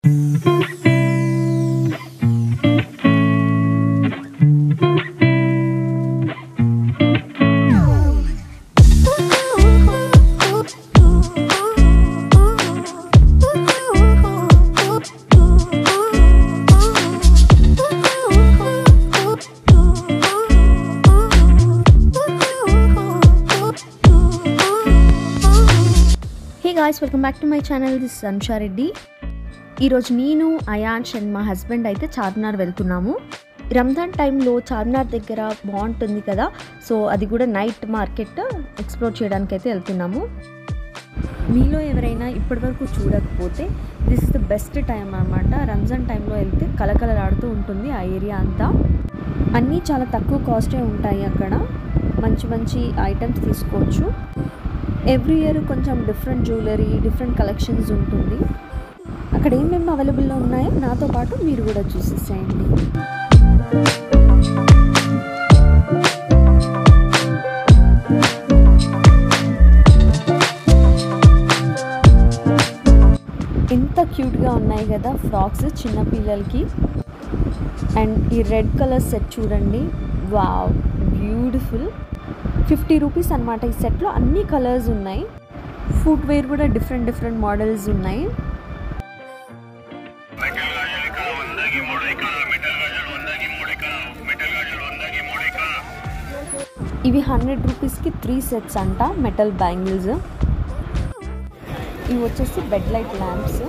guys, welcome back to my channel. This is Anusha Reddy. ఈ రోజు నేను Ayansh and మా హస్బెండ్ అయితే చార్మినార్ వెళ్తున్నాము. రంజాన్ టైంలో చార్మినార్ దగ్గర బాగుంటుంది కదా, సో అది కూడా నైట్ మార్కెట్ ఎక్స్ప్లోర్ చేయడానికి అయితే వెళ్తున్నాము. మీలో ఎవరైనా ఇప్పటివరకు చూడకపోతే this is the best time అన్నమాట. రంజాన్ టైంలో వెళ్తే కలకలలాడుతూ ఉంటుంది ఆ ఏరియా అంతా. అన్నీ చాలా తక్కువ కాస్టే ఉంటాయి అక్కడ. మంచి మంచి ఐటమ్స్ తీసుకోవచ్చు. ఎవ్రీ ఇయర్ కొంచెం డిఫరెంట్ జ్యువెలరీ, డిఫరెంట్ కలెక్షన్స్ ఉంటుంది. అక్కడ ఏమేమి అవైలబుల్లో ఉన్నాయో నాతో పాటు మీరు కూడా చూసేసేయండి. ఎంత క్యూట్గా ఉన్నాయి కదా ఫ్రాక్స్ చిన్నపిల్లలకి. అండ్ ఈ రెడ్ కలర్ సెట్ చూడండి, వావ్ బ్యూటిఫుల్. 50 రూపీస్ అనమాట. ఈ సెట్లో అన్ని కలర్స్ ఉన్నాయి. ఫుట్వేర్ కూడా డిఫరెంట్ మోడల్స్ ఉన్నాయి. ఇవి 100 రూపీస్కి 3 సెట్స్ అంట మెటల్ బ్యాంగిల్స్. ఇవి వచ్చేసి bed light lamps.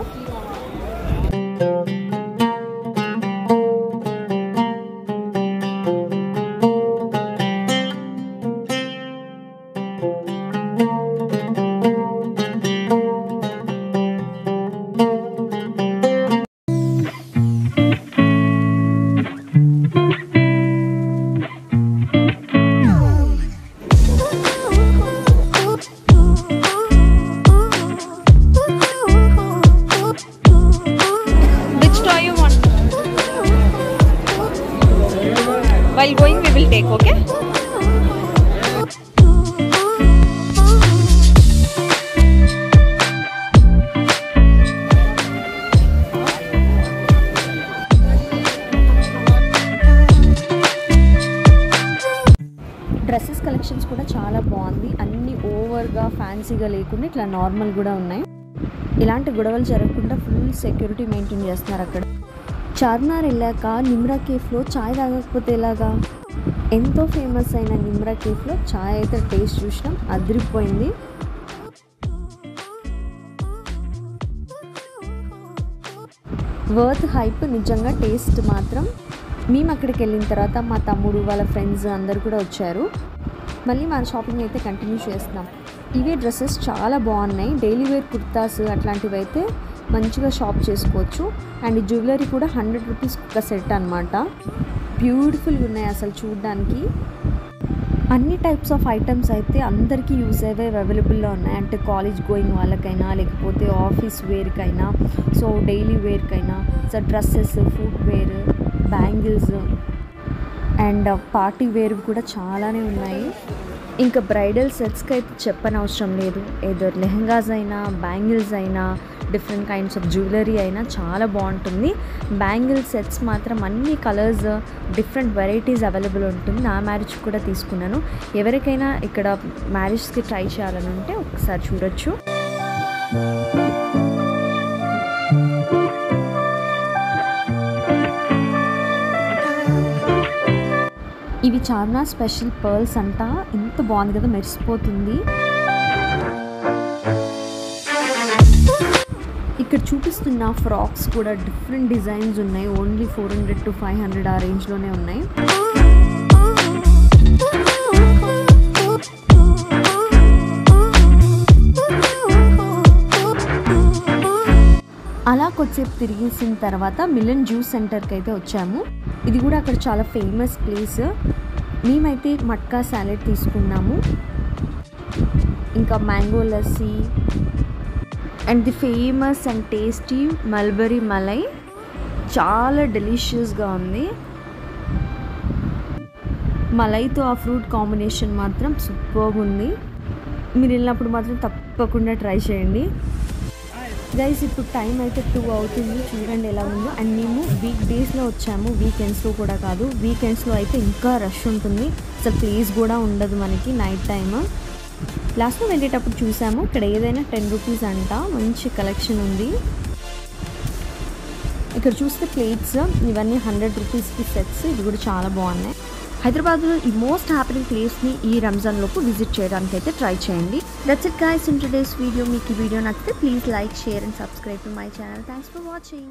While going we will take, okay? Dresses collections కూడా చాలా బాగుంది. అన్నీ ఓవర్గా ఫ్యాన్సీగా లేకుండా ఇట్లా నార్మల్ కూడా ఉన్నాయి. ఇలాంటి గొడవలు జరగకుండా ఫుల్ సెక్యూరిటీ మెయింటైన్ చేస్తున్నారు అక్కడ. చార్మినార్ వెళ్ళాక నిమ్రా కేఫ్లో చాయ్ తాగకపోతే ఎలాగా? ఎంతో ఫేమస్ అయిన నిమ్రా కేఫ్లో చాయ్ అయితే టేస్ట్ చూసినాం, అదిరిపోయింది. వర్త్ హైప్ నిజంగా. టేస్ట్ మాత్రం. మేము అక్కడికి వెళ్ళిన తర్వాత మా తమ్ముడు వాళ్ళ ఫ్రెండ్స్ అందరు కూడా వచ్చారు. మళ్ళీ మన షాపింగ్ అయితే కంటిన్యూ చేస్తున్నాం. ఇవే డ్రెస్సెస్ చాలా బాగున్నాయి. డైలీ వేర్ కుర్తాస్ అట్లాంటివి అయితే మంచిగా షాప్ చేసుకోవచ్చు. అండ్ జ్యువెలరీ కూడా 100 రూపీస్ ఒక సెట్ అనమాట. బ్యూటిఫుల్గా ఉన్నాయి అసలు చూడడానికి. అన్ని టైప్స్ ఆఫ్ ఐటమ్స్ అయితే అందరికీ యూజ్ అయ్యే అవైలబుల్లో ఉన్నాయి. అంటే కాలేజ్ గోయింగ్ వాళ్ళకైనా, లేకపోతే ఆఫీస్ వేర్కైనా, సో డైలీ వేర్కైనా, so dresses, footwear, bangles and party wear కూడా చాలానే ఉన్నాయి. ఇంకా బ్రైడల్ సెట్స్కి అయితే చెప్పనవసరం లేదు. ఏదో లెహంగాస్ అయినా, బ్యాంగిల్స్ అయినా, డిఫరెంట్ కైండ్స్ ఆఫ్ జ్యువెలరీ అయినా చాలా బాగుంటుంది. బ్యాంగిల్ సెట్స్ మాత్రం అన్ని కలర్స్, డిఫరెంట్ వెరైటీస్ అవైలబుల్ ఉంటుంది. నా మ్యారేజ్ కూడా తీసుకున్నాను. ఎవరికైనా ఇక్కడ మ్యారేజ్కి ట్రై చేయాలని ఉంటే ఒకసారి చూడొచ్చు. ఇవి చార్మినార్ స్పెషల్ పర్ల్స్ అంట. ఎంత బాగుంది కదా, మెరిసిపోతుంది. ఇక్కడ చూపిస్తున్న ఫ్రాక్స్ కూడా డిఫరెంట్ డిజైన్స్ ఉన్నాయి. ఓన్లీ 400 to 500 ఆ రేంజ్లోనే ఉన్నాయి. అలా కొద్దిసేపు తిరిగేసిన తర్వాత మిలన్ జ్యూస్ సెంటర్కి అయితే వచ్చాము. ఇది కూడా అక్కడ చాలా ఫేమస్ ప్లేస్. మేమైతే మట్కా సాలెడ్ తీసుకున్నాము, ఇంకా mango lassi and the famous and tasty mulberry malai. చాలా డెలిషియస్గా ఉంది. మలైతో ఆ ఫ్రూట్ కాంబినేషన్ మాత్రం సూపర్గా ఉంది. మీరు వెళ్ళినప్పుడు మాత్రం తప్పకుండా ట్రై చేయండి. గైస్ ఇప్పుడు టైం అయితే 2 అవుతుంది, చూడండి ఎలా ఉందో. అండ్ మేము వీక్ డేస్లో వచ్చాము, వీకెండ్స్లో కూడా కాదు. వీకెండ్స్లో అయితే ఇంకా రష్ ఉంటుంది, అసలు ప్లేస్ కూడా ఉండదు మనకి నైట్ టైమ్. లాస్ట్లో వెళ్ళేటప్పుడు చూసాము, ఇక్కడ ఏదైనా 10 రూపీస్ అంట, మంచి కలెక్షన్ ఉంది. ఇక్కడ చూస్తే ప్లేట్స్ ఇవన్నీ 100 రూపీస్కి సెట్స్, ఇవి కూడా చాలా బాగున్నాయి. హైదరాబాద్లో ఈ మోస్ట్ హ్యాపెనింగ్ ప్లేస్ని ఈ రంజాన్లోపు విజిట్ చేయడానికి అయితే ట్రై చేయండి. That's it guys in today's video. మీకు ఈ వీడియో నచ్చితే please like, share and subscribe to my channel. Thanks for watching.